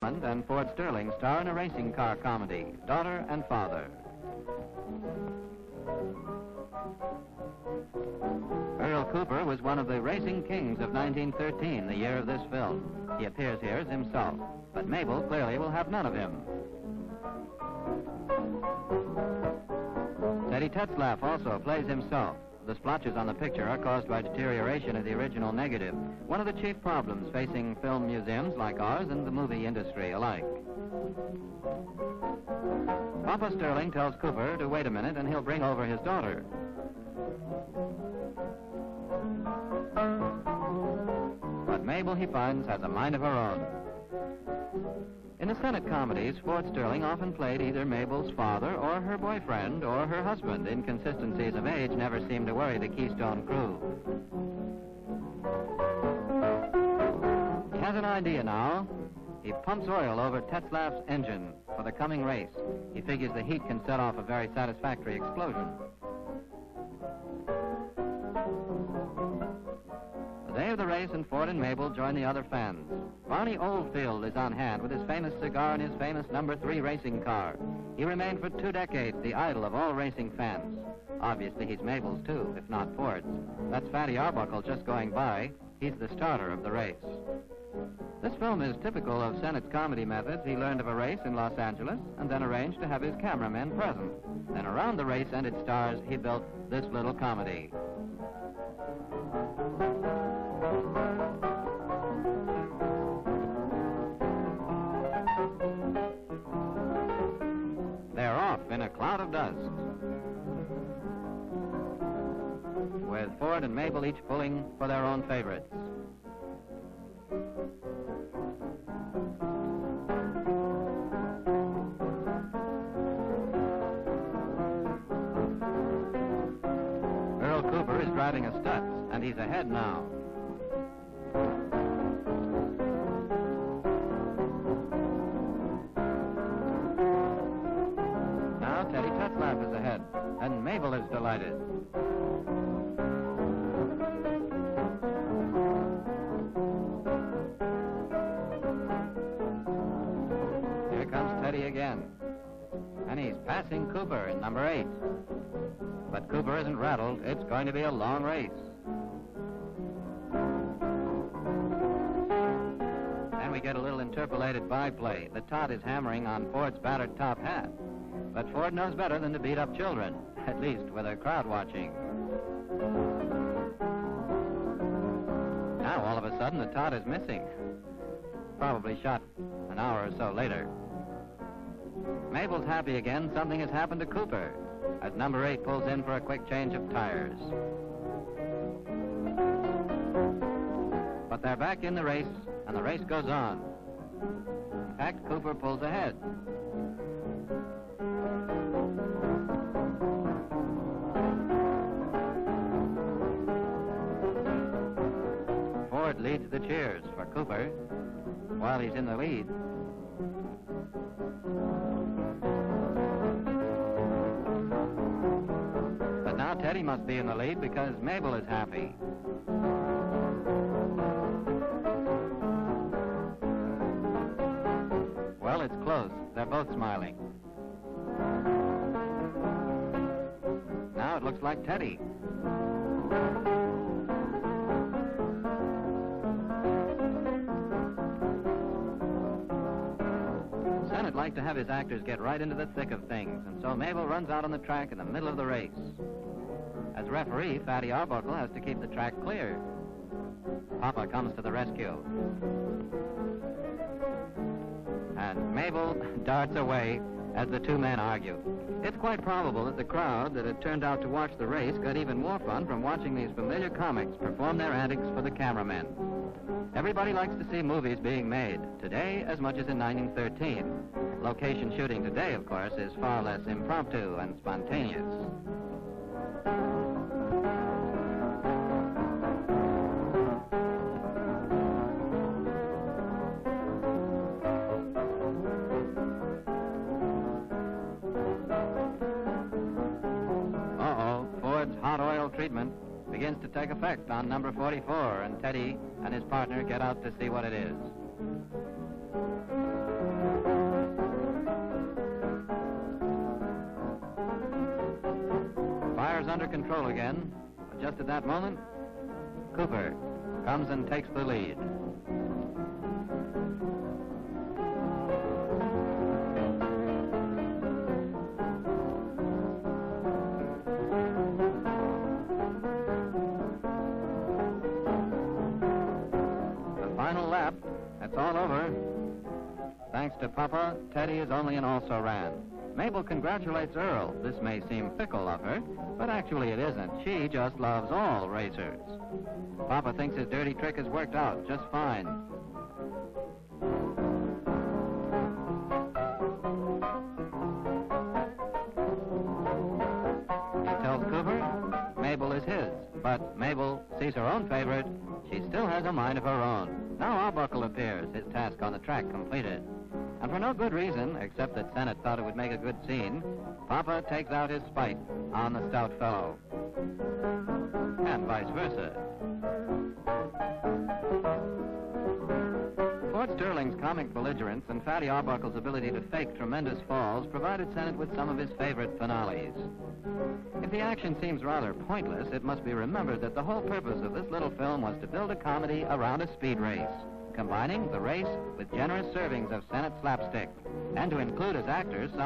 and Ford Sterling star in a racing car comedy, Daughter and Father. Earl Cooper was one of the racing kings of 1913, the year of this film. He appears here as himself, but Mabel clearly will have none of him. Teddy Tetzlaff also plays himself. The splotches on the picture are caused by deterioration of the original negative, one of the chief problems facing film museums like ours and the movie industry alike. Papa Sterling tells Cooper to wait a minute and he'll bring over his daughter. But Mabel, he finds, has a mind of her own. In the Senate comedies, Ford Sterling often played either Mabel's father or her boyfriend or her husband. Inconsistencies of age never seemed to worry the Keystone crew. He has an idea now. He pumps oil over Tetzlaff's engine for the coming race. He figures the heat can set off a very satisfactory explosion. The day of the race, and Ford and Mabel join the other fans. Barney Oldfield is on hand with his famous cigar and his famous number 3 racing car. He remained for 2 decades the idol of all racing fans. Obviously, he's Mabel's too, if not Ford's. That's Fatty Arbuckle just going by. He's the starter of the race. This film is typical of Sennett's comedy methods. He learned of a race in Los Angeles and then arranged to have his cameramen present. Then around the race and its stars, he built this little comedy. They're off in a cloud of dust, with Ford and Mabel each pulling for their own favorites. Earl Cooper is driving a Stutz, and he's ahead now. Teddy Tetzlaff is ahead, and Mabel is delighted. Here comes Teddy again, and he's passing Cooper in number 8. But Cooper isn't rattled. It's going to be a long race. Then we get a little interpolated byplay. The tot is hammering on Ford's battered top hat. But Ford knows better than to beat up children, at least with a crowd watching. Now, all of a sudden, the tot is missing. Probably shot an hour or so later. Mabel's happy again. Something has happened to Cooper as number 8 pulls in for a quick change of tires. But they're back in the race, and the race goes on. In fact, Cooper pulls ahead. Ford leads the cheers for Cooper while he's in the lead. But now Teddy must be in the lead because Mabel is happy. Well, it's close. They're both smiling. Now it looks like Teddy. Sennett liked to have his actors get right into the thick of things, and so Mabel runs out on the track in the middle of the race. As referee, Fatty Arbuckle has to keep the track clear. Papa comes to the rescue. And Mabel darts away as the 2 men argue. It's quite probable that the crowd that had turned out to watch the race got even more fun from watching these familiar comics perform their antics for the cameramen. Everybody likes to see movies being made, today as much as in 1913. Location shooting today, of course, is far less impromptu and spontaneous. Hot oil treatment begins to take effect on number 44, and Teddy and his partner get out to see what it is. control again. But just at that moment, Cooper comes and takes the lead. The final lap, that's all over. Thanks to Papa, Teddy is only an also-ran. Mabel congratulates Earl. This may seem fickle of her, but actually it isn't. She just loves all racers. Papa thinks his dirty trick has worked out just fine. He tells Cooper Mabel is his, but Mabel sees her own favorite. She still has a mind of her own. Now Arbuckle appears, his task on the track completed. And for no good reason, except that Sennett thought it would make a good scene, Papa takes out his spite on the stout fellow. And vice versa. Fort Sterling's comic belligerence and Fatty Arbuckle's ability to fake tremendous falls provided Sennett with some of his favorite finales. If the action seems rather pointless, it must be remembered that the whole purpose of this little film was to build a comedy around a speed race, combining the race with generous servings of Sennett slapstick, and to include as actors some